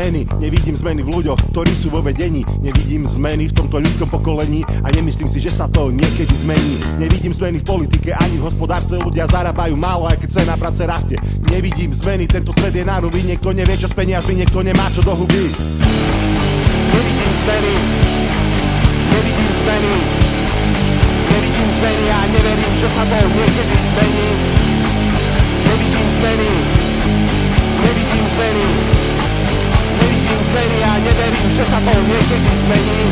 zmeny, nevidím zmeny v ľuďoch, ktorí sú vo vedení. Nevidím zmeny v tomto ľudskom pokolení a nemyslím si, že sa to niekedy zmení. Nevidím zmeny v politike ani v hospodárstve, ľudia zarábajú málo, aj keď cena práce rastie. Nevidím zmeny, tento svet je na ruby, niekto nevie čo s peniazmi, niekto nemá čo do huby. Nevidím zmeny, nevidím zmeny, nevidím zmeny a neverím, že sa to niekedy zmení. Nevidím zmeny, nevidím zmeny, nevidím zmeny a neverím, že sa to niekedy zmení.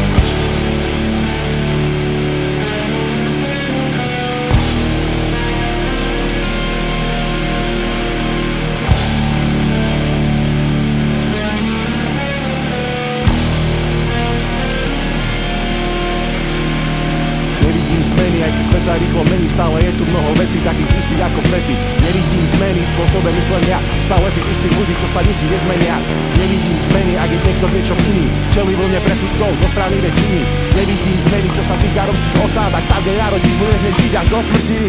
Aj keď svet sa rýchlo mení, stále je tu mnoho vecí takých istých ako predtým. Nevidím zmeny v spôsobe myslenia stále tých istých ľudí, čo sa nikdy nezmenia. Nevidím zmeny, ak je niekto v niečom iný, čelí vlne presudkov zo strany väčšiny. Nevidím zmeny, čo sa týka romských osád, ak sa kde narodíš, budeš žiť až do smrti.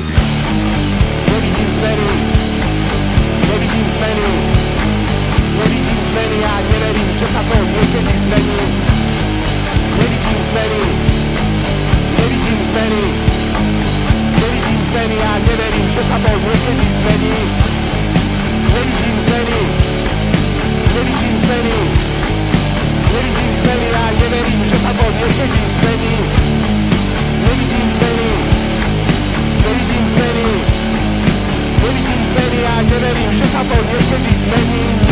Nevidím zmeny, nevidím zmeny, nevidím zmeny a neverím, že sa to niekedy zmení. Nevidím zmeny, nevidím zmeny, nevidím zmeny a neverím, že sa to niekedy zmení. Nevidím zmeny, nevidím zmeny, nevidím zmeny a neverím, že sa to niekedy zmení. Nevidím zmeny, nevidím zmeny, nevidím zmeny a neverím, že sa to niekedy zmení.